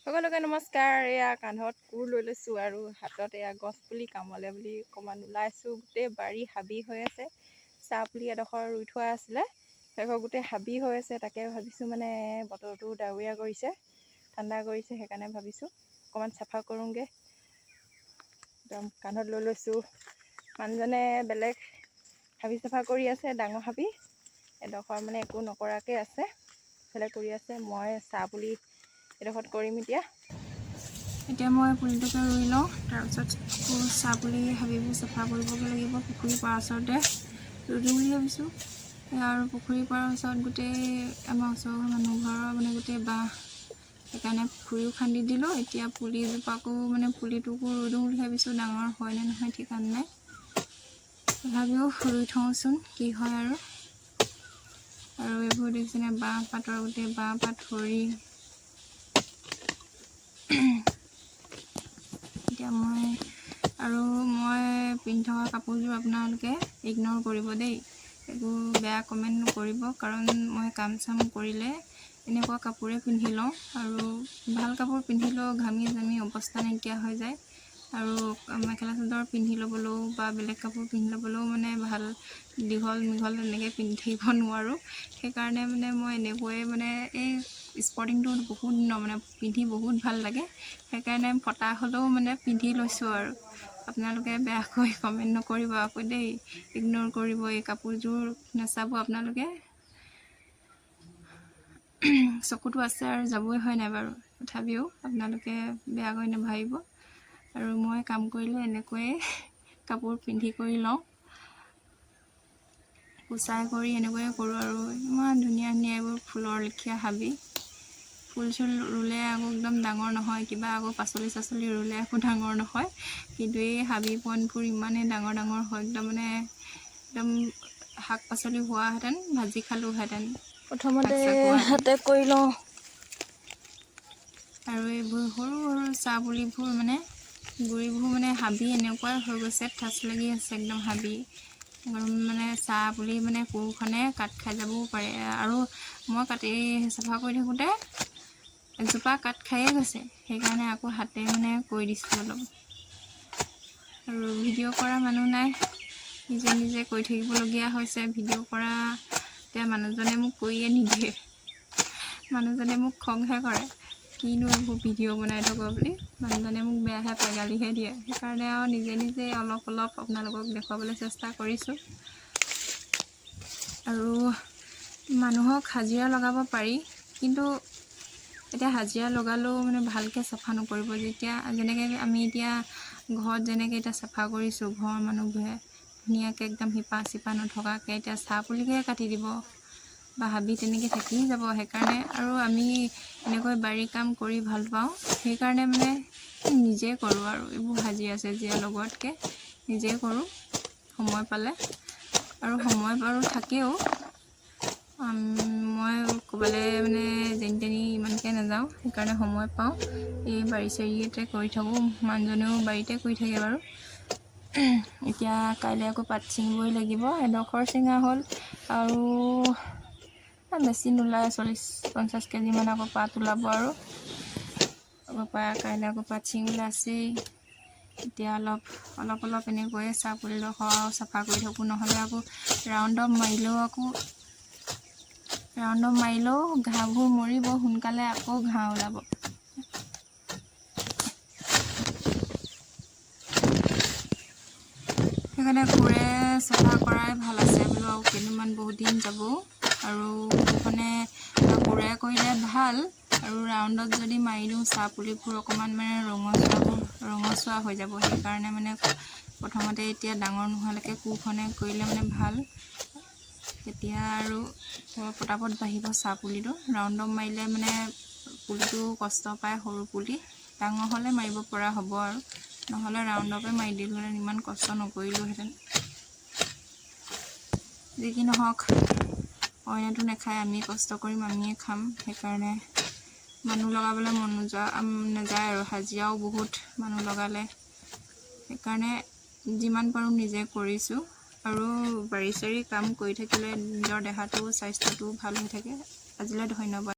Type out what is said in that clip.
সকলোকে নমস্কাৰ। এয়া কান্ধত কোৰ লৈ লৈছোঁ আৰু হাতত এয়া গছ পুলি কামলে বুলি অকণমান ওলাইছোঁ। গোটেই বাৰী হাবি হৈ আছে। চাহ পুলি এডোখৰ ৰুই থোৱা আছিলে, সেইডোখৰ গোটেই হাবি হৈ আছে। তাকে ভাবিছোঁ মানে বতৰটো ডাৱৰীয়া কৰিছে, ঠাণ্ডা কৰিছে, সেইকাৰণে ভাবিছোঁ অকণমান চাফা কৰোঁগৈ। একদম কান্ধত লৈ লৈছোঁ। মানুহজনে বেলেগ হাবি চাফা কৰি আছে, ডাঙৰ হাবি এডোখৰ মানে একো নকৰাকৈ আছে, সেইফালে কৰি আছে। মই চাহ পুলি এডোখৰত কৰিম এতিয়া মই পুলিটোকে ৰুই লওঁ, তাৰপিছত চাহ পুলি হাবিবোৰ চাফা কৰিবগৈ লাগিব। পুখুৰী পাৰৰ ওচৰতে ৰুই দিওঁ বুলি ভাবিছোঁ। আৰু পুখুৰী পাৰৰ ওচৰত গোটেই আমাৰ ওচৰৰ মানুহ ঘৰৰ মানে গোটেই বাঁহ, সেইকাৰণে পুখুৰীও খান্দি দিলোঁ। এতিয়া পুলিটোকো ৰুই দিওঁ বুলি ভাবিছোঁ। ডাঙৰ হয় নে নহয় ঠিকান নাই, তথাপিও ৰুই থওঁচোন কি হয়। আৰু এইবোৰ দেখিছেনে, বাঁহ পাতৰ গোটেই বাঁহ পাত সৰি এতিয়া মই পিন্ধি থকা কাপোৰযোৰ আপোনালোকে ইগন'ৰ কৰিব দেই, একো বেয়া কমেণ্ট নকৰিব। কাৰণ মই কাম চাম কৰিলে এনেকুৱা কাপোৰে পিন্ধি লওঁ, আৰু ভাল কাপোৰ পিন্ধিলেও ঘামি জামি অৱস্থা নাইকিয়া হৈ যায়। আৰু মেখেলা চাদৰ পিন্ধি ল'বলৈও বা বেলেগ কাপোৰ পিন্ধি ল'বলৈও মানে ভাল দীঘল তেনেকৈ পিন্ধি থাকিব নোৱাৰোঁ। সেইকাৰণে মানে মই এনেকৈয়ে এই স্পৰ্টিংটো বহুত পিন্ধি বহুত ভাল লাগে, সেইকাৰণে ফটা হ'লেও পিন্ধি লৈছোঁ। আৰু আপোনালোকে বেয়াকৈ কমেণ্ট নকৰিব আকৌ দেই, ইগন'ৰ কৰিব। এই কাপোৰযোৰ নাচাব আপোনালোকে। চকুটো আছে আৰু যাবই হয় নাই বাৰু, তথাপিও আপোনালোকে বেয়াকৈ নাভাবিব। আৰু মই কাম কৰিলে এনেকৈয়ে কাপোৰ পিন্ধি কৰি লওঁ, কুচাই কৰি এনেকৈয়ে কৰোঁ। আৰু ইমান ধুনীয়া ধুনীয়া এইবোৰ ফুলৰ লেখীয়া হাবি, ফুল চুল ৰুলে আকৌ একদম ডাঙৰ নহয়, কিবা আকৌ পাচলি চাচলি ৰুলে আকৌ ডাঙৰ নহয়। কিন্তু এই হাবি বনবোৰ ইমানেই ডাঙৰ ডাঙৰ হয়, একদম শাক পাচলি হোৱাহেঁতেন ভাজি খালোঁহেঁতেন। প্ৰথমতে হাতে কৰি লওঁ। আৰু এইবোৰ সৰু সৰু চাহ পুলিবোৰ গুৰিবোৰ হাবি এনেকুৱাই হৈ গৈছে, ঠাচ লাগি আছে একদম হাবি। চাহ পুলি কোৰখনে কাট খাই যাবও পাৰে। আৰু মই চাফা কৰি থাকোঁতে এজোপা কাট খায়ে গৈছে, সেইকাৰণে আকৌ হাতে কৰি দিছোঁ অলপ। আৰু ভিডিঅ' কৰা মানুহ নাই, নিজে নিজে কৰি থাকিবলগীয়া হৈছে। ভিডিঅ' কৰা এতিয়া মানুহজনে মোক কৰিয়ে নিদিয়ে, মানুহজনে মোক খংহে কৰে, কিনো এইবোৰ ভিডিঅ' বনাই থাকোঁ বুলি। মানুহজনে মোক বেয়াহে পায়, গালিহে দিয়ে। সেইকাৰণে আৰু নিজে অলপ আপোনালোকক দেখুৱাবলৈ চেষ্টা কৰিছোঁ। আৰু মানুহক হাজিৰা লগাব পাৰি, কিন্তু এতিয়া হাজিৰা লগালেও ভালকৈ চাফা নকৰিব। যেনেকৈ আমি এতিয়া ঘৰত যেনেকৈ এতিয়া চাফা কৰিছোঁ, ঘৰৰ মানুহবোৰে ধুনীয়াকৈ একদম শিপা চিপা নথকাকৈ এতিয়া চাহ পুলিকে কাটি দিব বা হাবি তেনেকৈ থাকি যাব। সেইকাৰণে আৰু আমি এনেকৈ বাৰী কাম কৰি ভাল পাওঁ, সেইকাৰণে নিজে কৰোঁ। আৰু এইবোৰ হাজিৰা চাজিৰা লগোৱাতকৈ নিজে কৰোঁ সময় পালে। আৰু সময় বাৰু থাকেও, মই ক'ৰবালৈ যেনি তেনি ইমানকৈ নাযাওঁ, সেইকাৰণে সময় পাওঁ। এই বাৰী চাৰীতে কৰি থাকোঁ, মানুহজনেও বাৰীতে কৰি থাকে বাৰু। এতিয়া কাইলৈ আকৌ পাত ছিঙিবই লাগিব। এডোখৰ ছিঙা হ'ল, আৰু বেছি নোলায়, 40-50 কেজিমান আকৌ পাত ওলাব। আৰু কাইলৈ আকৌ পাত ছিঙিবলৈ আছেই। এতিয়া অলপ এনেকৈয়ে চাহ পুলিডোখৰ চাফা কৰি থাকোঁ। নহ'লে আকৌ ৰাউণ্ড আপ মাৰিলেও ঘাঁহবোৰ মৰিব সোনকালে, আকৌ ঘাঁহ ওলাব। সেইকাৰণে কোৰে চাফা কৰাই ভাল আছে বোলো, আৰু কেইদিনমান বহুত দিন যাব। আৰু কোৰে কৰিলে ভাল। আৰু ৰাউণ্ডত যদি মাৰি দিওঁ, চাহ পুলিবোৰ অকণমান ৰঙচুৱা হৈ যাব। সেইকাৰণে প্ৰথমতে এতিয়া ডাঙৰ নোহোৱালৈকে কোৰখনে কৰিলে ভাল। তেতিয়া আৰু পটাপট বাঢ়িব চাহ পুলিটো। ৰাউণ্ড আপ মাৰিলে পুলিটো কষ্ট পায়, সৰু পুলি ডাঙৰ হ'লে মাৰিব পৰা হ'ব। আৰু নহ'লে ৰাউণ্ড আপে মাৰি দিলোঁহেঁতেন, ইমান কষ্ট নকৰিলোঁহেঁতেন। যি কি নহওক, অইনেতো নাখায়, আমি কষ্ট কৰিম, আমিয়ে খাম। সেইকাৰণে মানুহ লগাবলৈ মন নাযায়। আৰু হাজিৰাও বহুত মানুহ লগালে, সেইকাৰণে যিমান পাৰোঁ নিজে কৰিছোঁ। আৰু বাৰী চাৰী কাম কৰি থাকিলে নিজৰ দেহাটো স্বাস্থ্যটো ভাল হৈ থাকে। আজিলৈ ধন্যবাদ।